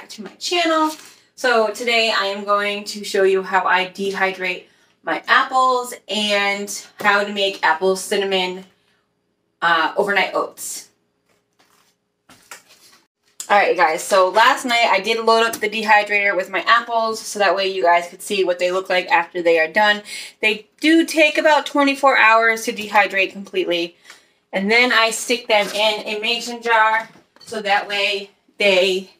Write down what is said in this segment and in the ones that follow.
back to my channel. So today I am going to show you how I dehydrate my apples and how to make apple cinnamon overnight oats. Alright guys, so last night I did load up the dehydrator with my apples so that way you guys could see what they look like after they are done. They do take about 24 hours to dehydrate completely. And then I stick them in a mason jar so that way they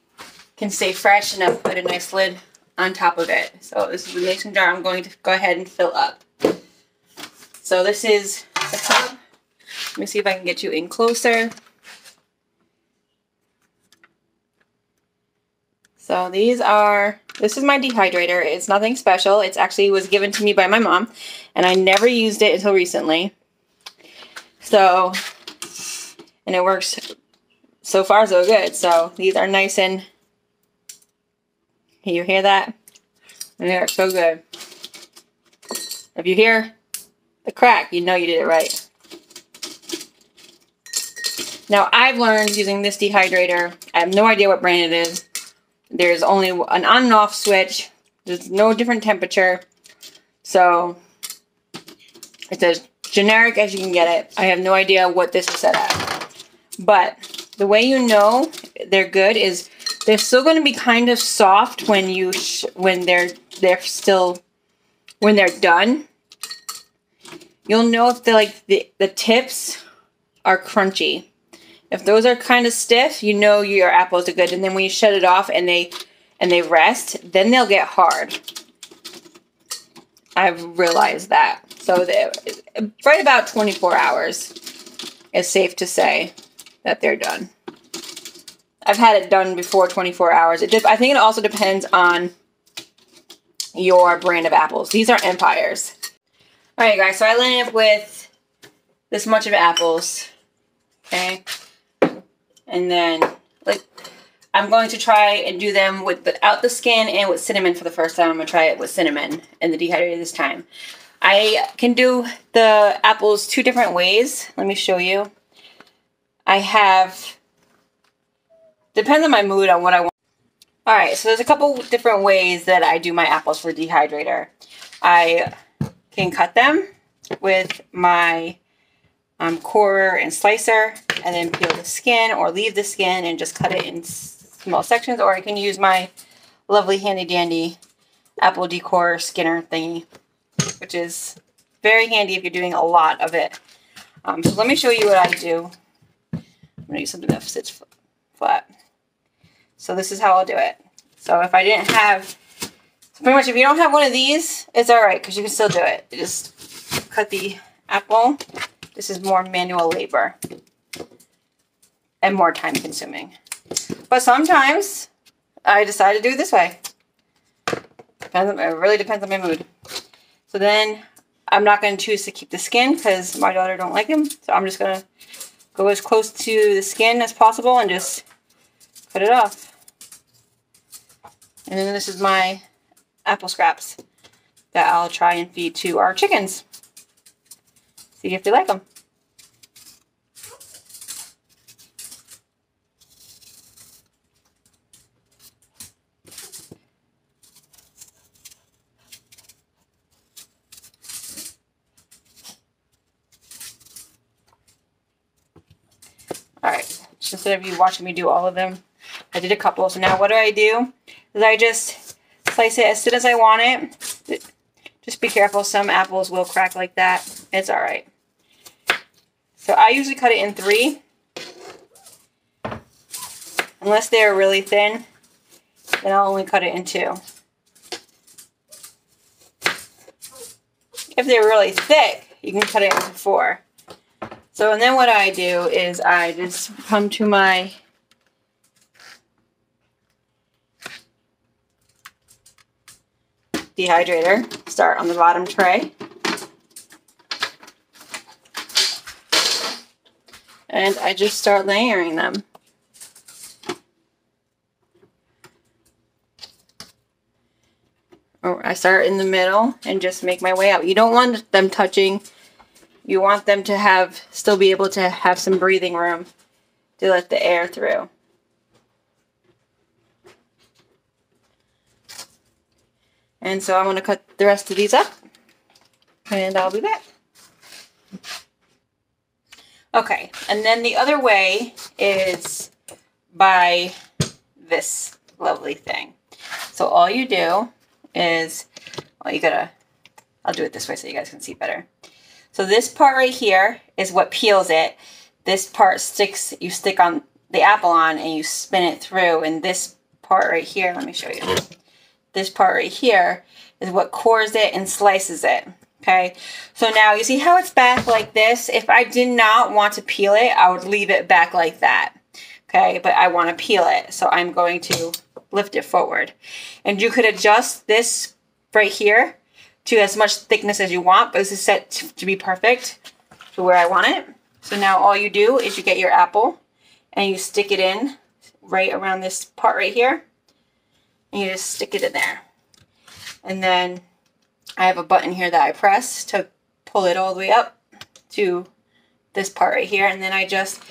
can stay fresh, and I'll put a nice lid on top of it. So this is the mason jar I'm going to go ahead and fill up. So this is the cup. Let me see if I can get you in closer. So this is my dehydrator. It's nothing special. It actually was given to me by my mom, and I never used it until recently. So, and it works so far so good. So these are nice and, can you hear that? They are so good. If you hear the crack, you know you did it right. Now I've learned using this dehydrator, I have no idea what brand it is. There's only an on and off switch. There's no different temperature. So it's as generic as you can get it. I have no idea what this is set at. But the way you know they're good is they're still going to be kind of soft when you when they're done. You'll know if the tips are crunchy. If those are kind of stiff, you know your apples are good. And then when you shut it off and they rest, then they'll get hard. I've realized that. So right about 24 hours is safe to say that they're done. I've had it done before 24 hours. I think it also depends on your brand of apples. These are Empires. Alright guys, so I landed up with this much of apples. Okay. And then I'm going to try and do them without the skin and with cinnamon for the first time. I'm going to try it with cinnamon and the dehydrator this time. I can do the apples two different ways. Let me show you. Depends on my mood on what I want. Alright, so there's a couple different ways that I do my apples for the dehydrator. I can cut them with my corer and slicer and then peel the skin or leave the skin and just cut it in small sections, or I can use my lovely handy dandy apple decor skinner thingy, which is very handy if you're doing a lot of it. So let me show you what I do. I'm going to use something that sits flat. So this is how I'll do it. So if I didn't have, pretty much if you don't have one of these, it's alright because you can still do it. You just cut the apple. This is more manual labor and more time consuming. But sometimes I decide to do it this way. It really depends on my mood. So then I'm not going to choose to keep the skin because my daughter don't like them. So I'm just going to go as close to the skin as possible and just cut it off. And then this is my apple scraps that I'll try and feed to our chickens. See if they like them. Alright, just instead of you watching me do all of them, I did a couple. So now what do? Is I just slice it as thin as I want it. Just be careful, some apples will crack like that. It's alright. So I usually cut it in 3. Unless they're really thin, then I'll only cut it in 2. If they're really thick, you can cut it into 4. So, and then what I do is I just come to my dehydrator, start on the bottom tray, and I just start layering them. Or I start in the middle and just make my way out. You don't want them touching. You want them to still be able to have some breathing room to let the air through. And so I'm going to cut the rest of these up, and I'll be back. Okay, and then the other way is by this lovely thing. So all you do is, well, you gotta, I'll do it this way so you guys can see better. So this part right here is what peels it. This part sticks, you stick on the apple on and you spin it through, and this part right here, let me show you. This part right here is what cores it and slices it. Okay, so now you see how it's back like this? If I did not want to peel it, I would leave it back like that. Okay, but I want to peel it, so I'm going to lift it forward. And you could adjust this right here to as much thickness as you want, but this is set to be perfect to where I want it. So now all you do is you get your apple and you stick it in right around this part right here. And you just stick it in there. And then I have a button here that I press to pull it all the way up to this part right here. And then I just,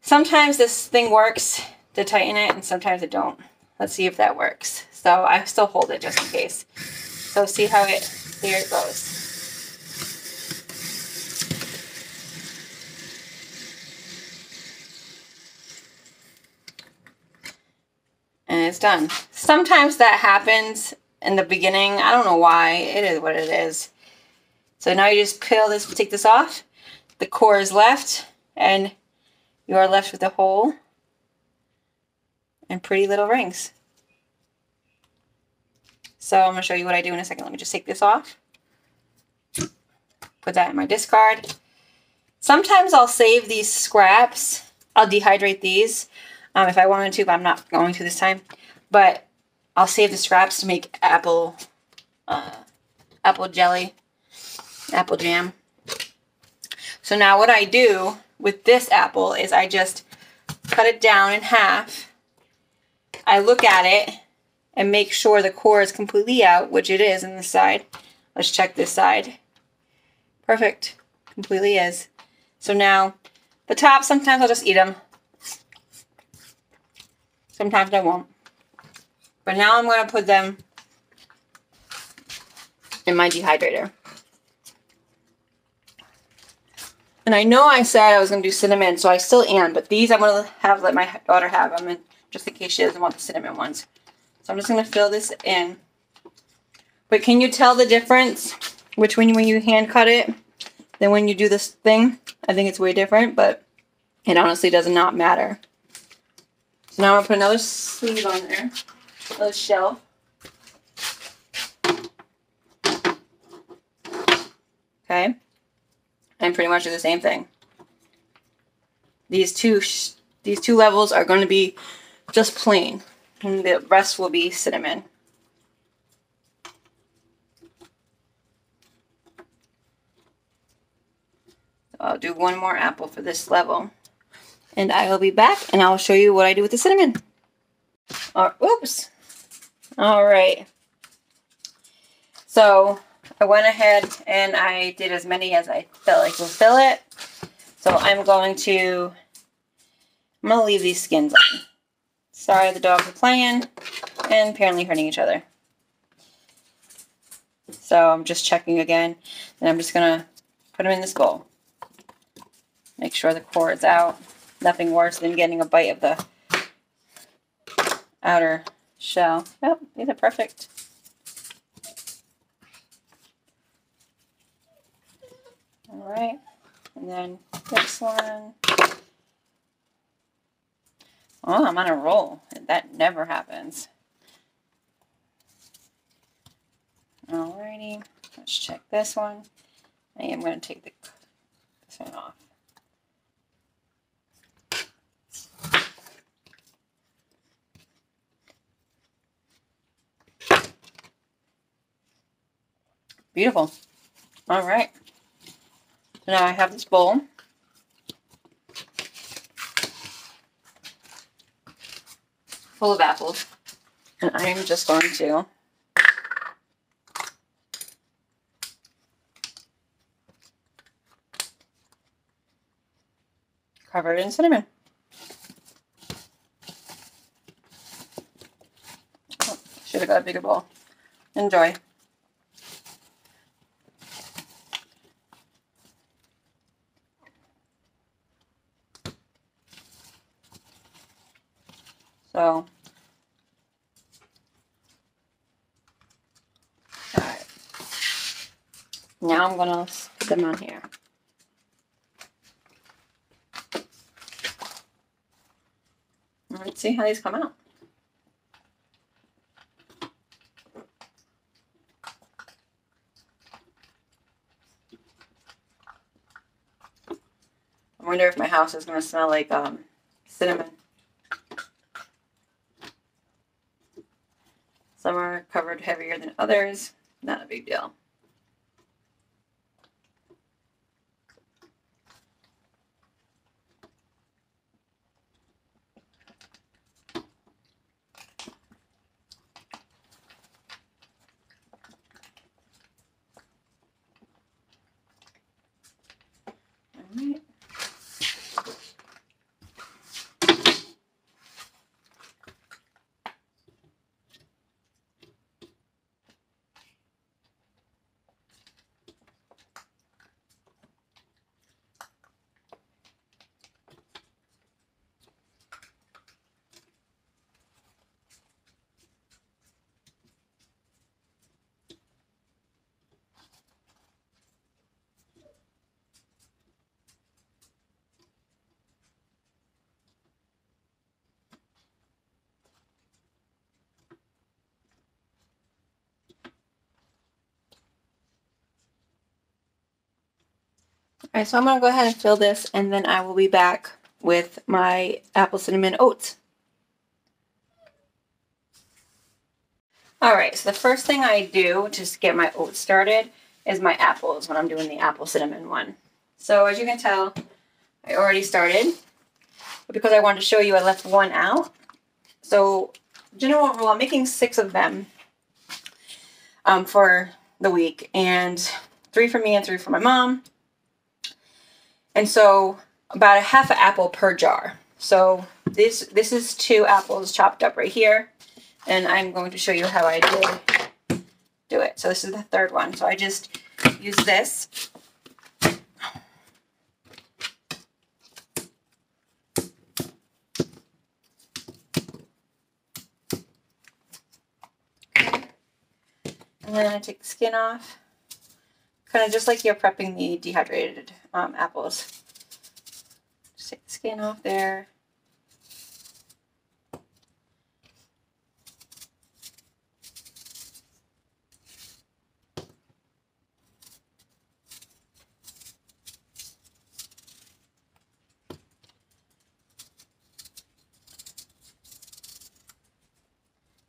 sometimes this thing works to tighten it and sometimes it don't. Let's see if that works. So I still hold it just in case. So see how it, here it goes. And it's done. Sometimes that happens in the beginning. I don't know why. It is what it is. So now you just peel this, take this off. The core is left, and you are left with a hole and pretty little rings. So I'm going to show you what I do in a second. Let me just take this off. Put that in my discard. Sometimes I'll save these scraps. I'll dehydrate these if I wanted to, but I'm not going to this time. But I'll save the scraps to make apple jelly, apple jam. So now what I do with this apple is I just cut it down in half. I look at it and make sure the core is completely out, which it is in this side. Let's check this side. Perfect. Completely is. So now the top, sometimes I'll just eat them. Sometimes I won't. But now I'm going to put them in my dehydrator. And I know I said I was going to do cinnamon, so I still am. But these I'm going to let my daughter have them, just in case she doesn't want the cinnamon ones. So I'm just going to fill this in. But can you tell the difference between when you hand cut it than when you do this thing? I think it's way different, but it honestly does not matter. So now I'm going to put another sleeve on there. Another shelf. Okay. And pretty much do the same thing. These two levels are going to be just plain. And the rest will be cinnamon. So I'll do one more apple for this level. And I will be back and I'll show you what I do with the cinnamon. Oops. Alright. So I went ahead and I did as many as I felt like will fill it. So I'm going to leave these skins on. Sorry, the dogs are playing and apparently hurting each other. So I'm just checking again, and I'm just going to put them in this bowl. Make sure the core is out. Nothing worse than getting a bite of the outer shell. Oh, these are perfect. All right, and then this one. Oh, I'm on a roll. That never happens. Alrighty, let's check this one. I am going to take this one off. Beautiful. All right. So now I have this bowl. Full of apples. And I'm just going to cover it in cinnamon. Oh, should have got a bigger bowl. Enjoy. So, alright. Now I'm gonna put them on here. Let's see how these come out. I wonder if my house is gonna smell like cinnamon. Some are covered heavier than others. Not a big deal. Alright. Alright, so I'm going to go ahead and fill this, and then I will be back with my apple cinnamon oats. Alright, so the first thing I do just to get my oats started is my apples when I'm doing the apple cinnamon one. So as you can tell, I already started, but because I wanted to show you, I left one out. So general rule, I'm making 6 of them for the week, and 3 for me and 3 for my mom. And so about a half an apple per jar. So this is 2 apples chopped up right here, and I'm going to show you how I do it. So this is the 3rd one. So I just use this. And then I take the skin off, kind of just like you're prepping the dehydrated apples. Just take the skin off there.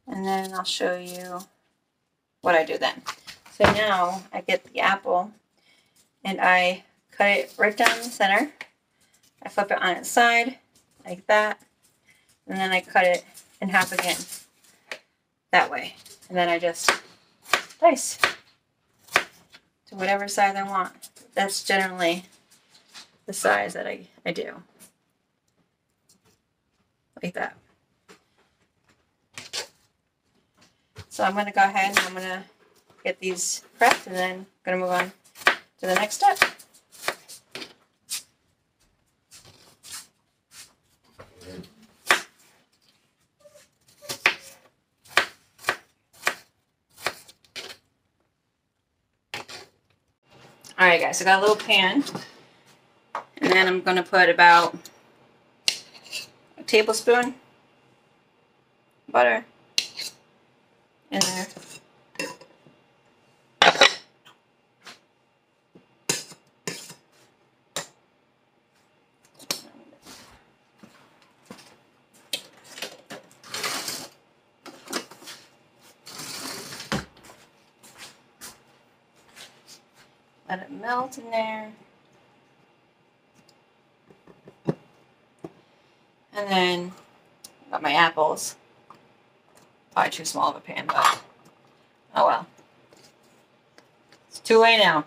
And then I'll show you what I do then. So now I get the apple and I cut it right down the center. I flip it on its side like that, and then I cut it in half again that way. And then I just dice to whatever size I want. That's generally the size that I do. Like that. So I'm going to go ahead and I'm going to get these prepped, and then I'm going to move on to the next step. Alright guys, I got a little pan, and then I'm going to put about a tablespoon of butter in there. Let it melt in there. And then I got my apples. Probably too small of a pan, but oh well. It's too late now.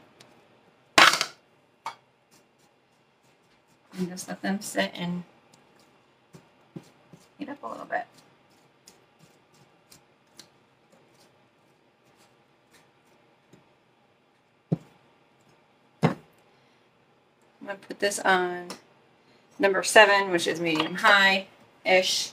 And just let them sit and heat up a little bit. going to put this on number 7, which is medium high-ish.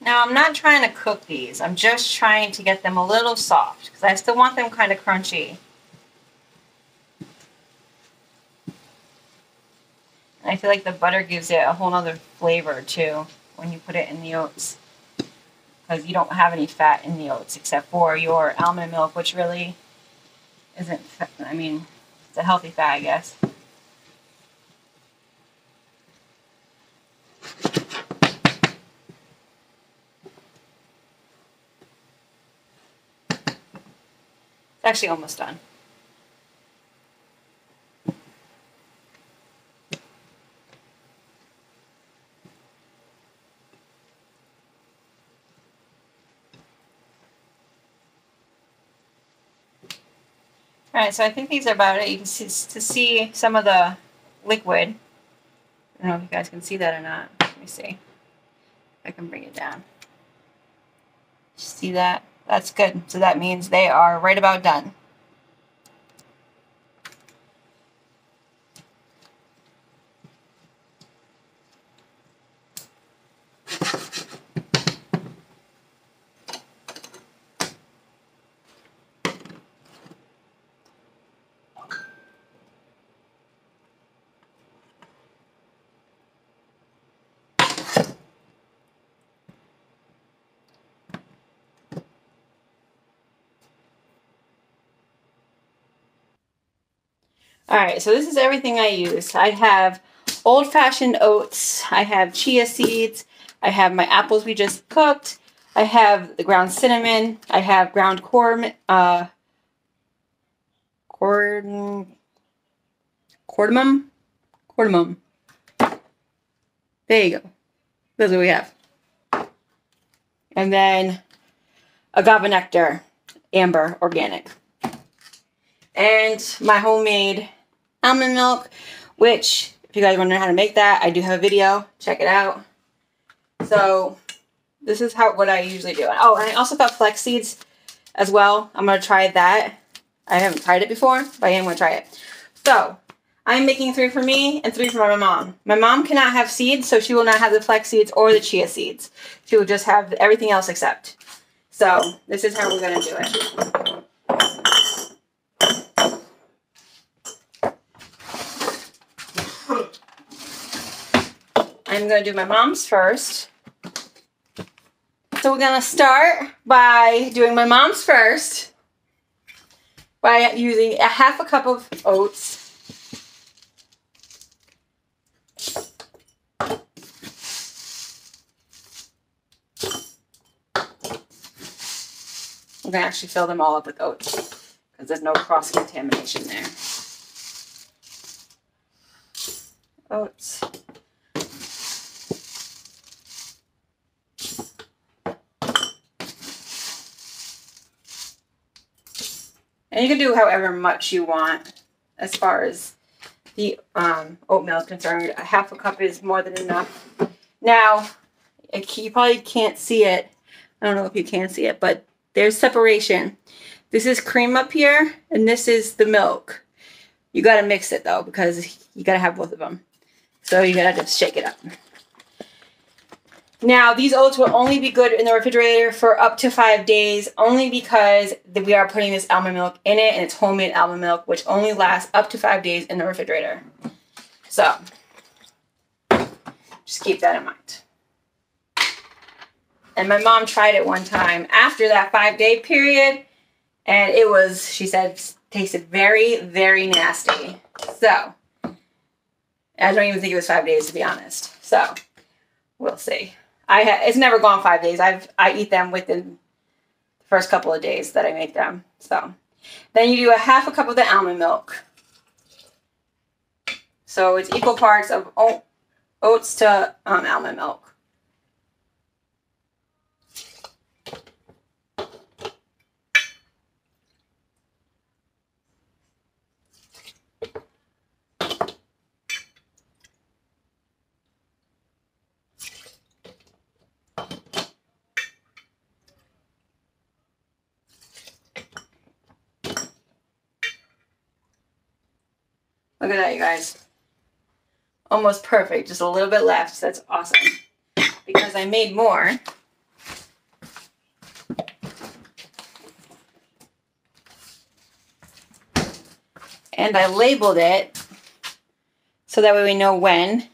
Now I'm not trying to cook these, I'm just trying to get them a little soft because I still want them kind of crunchy. And I feel like the butter gives it a whole nother flavor too when you put it in the oats, because you don't have any fat in the oats except for your almond milk, which really isn't, I mean, it's a healthy fat, I guess. It's actually almost done. Alright, so I think these are about it. You can see some of the liquid. I don't know if you guys can see that or not. Let me see. I can bring it down. See that? That's good. So that means they are right about done. Alright, so this is everything I use. I have old-fashioned oats, I have chia seeds, I have my apples we just cooked, I have the ground cinnamon, I have ground cardamon. There you go. That's what we have. And then Agave Nectar, amber, organic. And my homemade almond milk, which, if you guys want to know how to make that, I do have a video. Check it out. So, this is what I usually do. Oh, and I also got flax seeds as well. I'm going to try that. I haven't tried it before, but I am going to try it. So, I'm making 3 for me and 3 for my mom. My mom cannot have seeds, so she will not have the flax seeds or the chia seeds. She will just have everything else except. So, this is how we're going to do it. I'm going to do my mom's first. So we're going to start by doing my mom's first by using a half a cup of oats. I'm going to actually fill them all up with oats because there's no cross-contamination there. Oats. And you can do however much you want as far as the oatmeal is concerned. A half a cup is more than enough. Now, you probably can't see it. I don't know if you can see it, but there's separation. This is cream up here, and this is the milk. You got to mix it, though, because you got to have both of them. So you got to just shake it up. Now, these oats will only be good in the refrigerator for up to 5 days, only because we are putting this almond milk in it, and it's homemade almond milk, which only lasts up to 5 days in the refrigerator. So, just keep that in mind. And my mom tried it one time after that 5-day period, and it was, she said, tasted very, very nasty. So, I don't even think it was 5 days, to be honest. So, we'll see. It's never gone 5 days. I eat them within the first couple of days that I make them. So then you do a half a cup of the almond milk. So it's equal parts of oats to almond milk. Look at that, you guys. Almost perfect. Just a little bit left. That's awesome. Because I made more. And I labeled it so that way we know when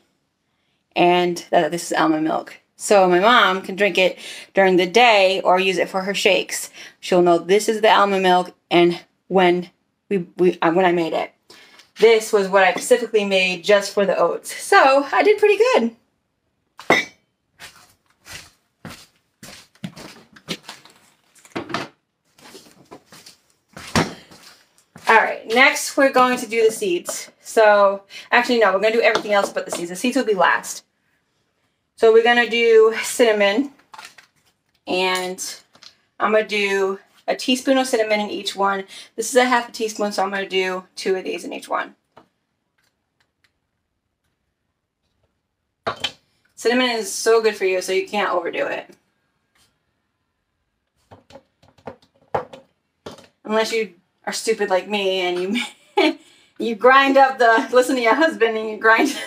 and that this is almond milk. So my mom can drink it during the day or use it for her shakes. She'll know this is the almond milk and when I made it. This was what I specifically made just for the oats. So I did pretty good. All right, next we're going to do the seeds. So actually no, we're going to do everything else but the seeds. The seeds will be last. So we're going to do cinnamon, and I'm going to do a teaspoon of cinnamon in each one. This is a half a teaspoon, so I'm going to do 2 of these in each one. Cinnamon is so good for you, so you can't overdo it. Unless you are stupid like me and you grind up listen to your husband and you grind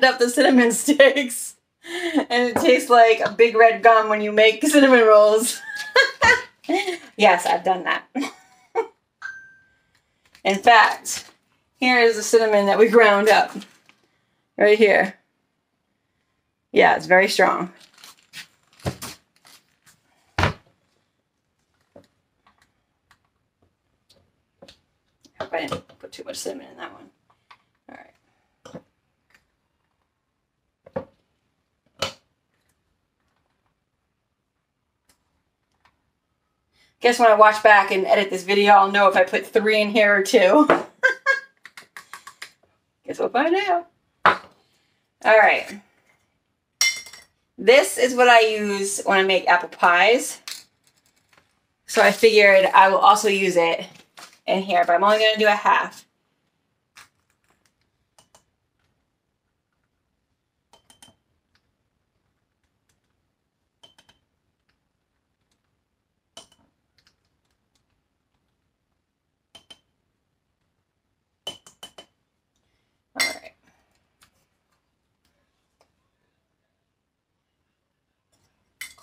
up the cinnamon sticks. And it tastes like a big red gum when you make cinnamon rolls. Yes, I've done that. In fact, here is the cinnamon that we ground up. Right here. Yeah, it's very strong. I hope I didn't put too much cinnamon in that one. All right. Guess when I watch back and edit this video, I'll know if I put 3 in here or 2. Guess we'll find out. All right. This is what I use when I make apple pies. So I figured I will also use it in here, but I'm only going to do a half.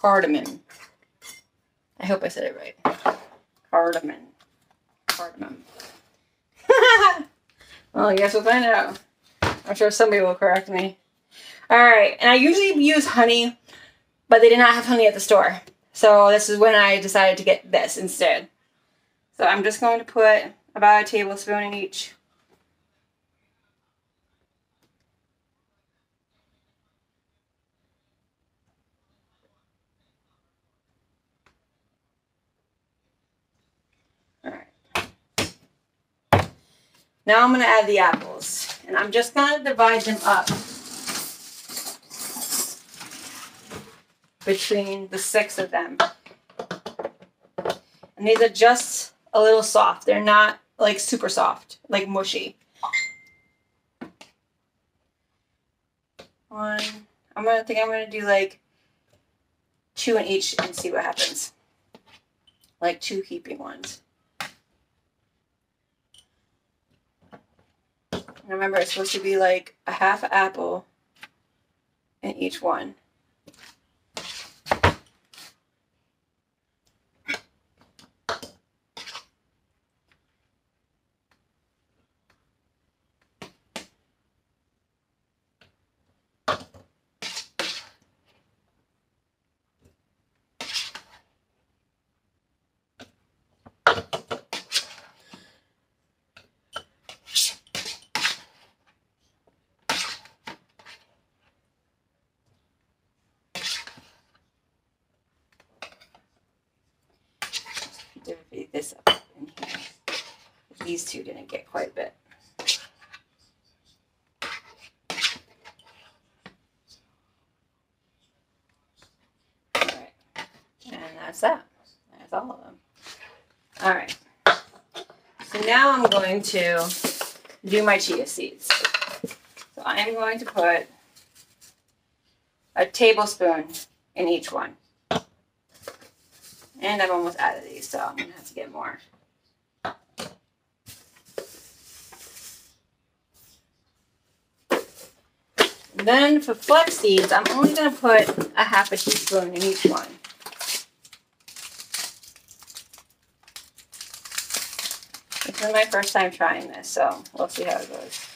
Cardamon. I hope I said it right. Cardamon. Cardamom. Well, I guess we'll find out. I'm sure somebody will correct me. Alright, and I usually use honey, but they did not have honey at the store. So this is when I decided to get this instead. So I'm just going to put about a tablespoon in each. Now I'm going to add the apples, and I'm just going to divide them up between the 6 of them. And these are just a little soft. They're not like super soft, like mushy. I think I'm going to do like 2 in each and see what happens. Like 2 heaping ones. Remember, it's supposed to be like a half apple in each one. Divvy this up in here. These 2 didn't get quite a bit. Alright. And that's that. That's all of them. Alright. So now I'm going to do my chia seeds. So I am going to put a tablespoon in each one. And I'm almost out of these, so I'm going to have to get more. Then for flax seeds, I'm only going to put a half a teaspoon in each one. This is my first time trying this, so we'll see how it goes.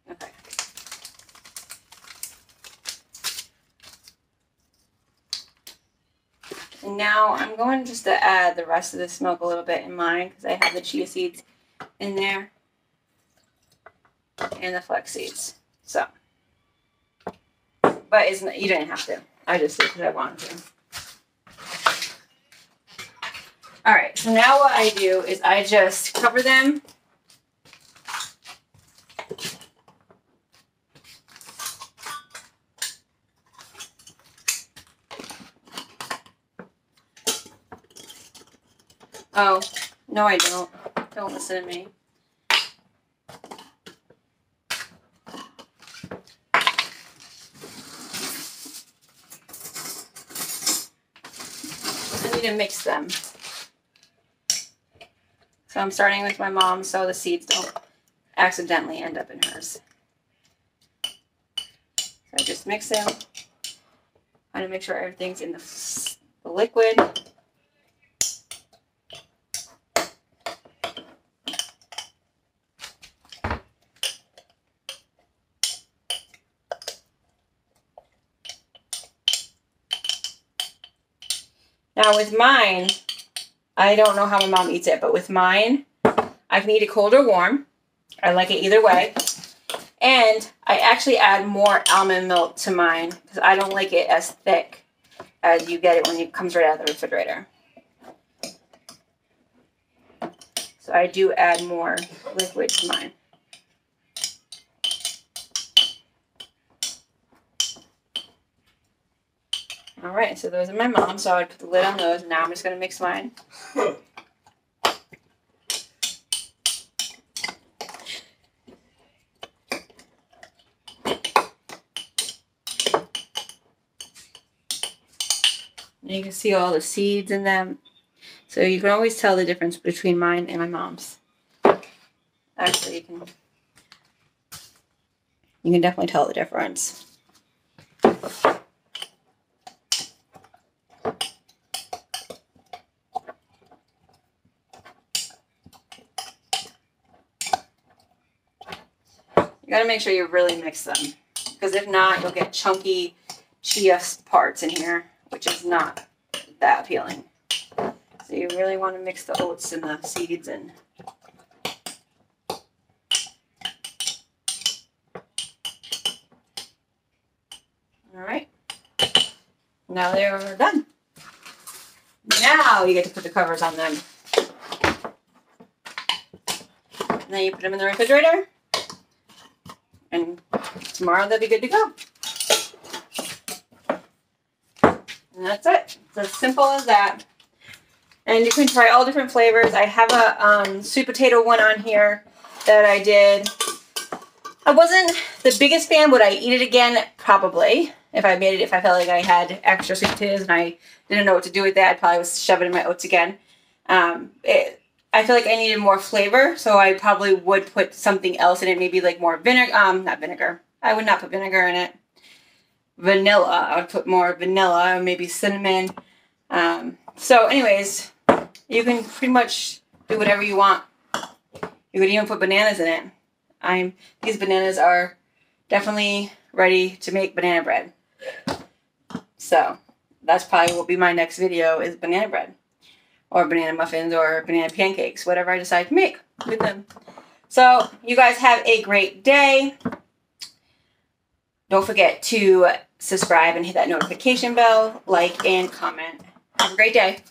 Okay. And now I'm going just to add the rest of this milk a little bit in mine because I have the chia seeds in there and the flax seeds. So, but it's not, you didn't have to. I just did because I wanted to. All right, so now what I do is I just cover them. Oh, no I don't. Don't listen to me. I need to mix them. So I'm starting with my mom so the seeds don't accidentally end up in hers. So I just mix them. I want to make sure everything's in the liquid. Now with mine, I don't know how my mom eats it, but with mine, I can eat it cold or warm. I like it either way. And I actually add more almond milk to mine because I don't like it as thick as you get it when it comes right out of the refrigerator. So I do add more liquid to mine. All right, so those are my mom's, so I would put the lid on those. Now I'm just going to mix mine. And you can see all the seeds in them. So you can always tell the difference between mine and my mom's. Actually, you can definitely tell the difference. You gotta make sure you really mix them, because if not, you'll get chunky chia parts in here, which is not that appealing. So you really want to mix the oats and the seeds in. All right, now they're done. Now you get to put the covers on them. And then you put them in the refrigerator. And tomorrow they'll be good to go. And that's it. It's as simple as that. And you can try all different flavors. I have a sweet potato one on here that I did. I wasn't the biggest fan. Would I eat it again? Probably. If I made it, if I felt like I had extra sweet potatoes and I didn't know what to do with that, I'd probably shove it in my oats again. I feel like I needed more flavor, so I probably would put something else in it, maybe like more vinegar, not vinegar. I would not put vinegar in it. Vanilla, I would put more vanilla, or maybe cinnamon. So anyways, you can pretty much do whatever you want. You could even put bananas in it. These bananas are definitely ready to make banana bread. So that's probably will be my next video is banana bread. Or banana muffins or banana pancakes, whatever I decide to make with them. So you guys have a great day. Don't forget to subscribe and hit that notification bell, like, and comment. Have a great day.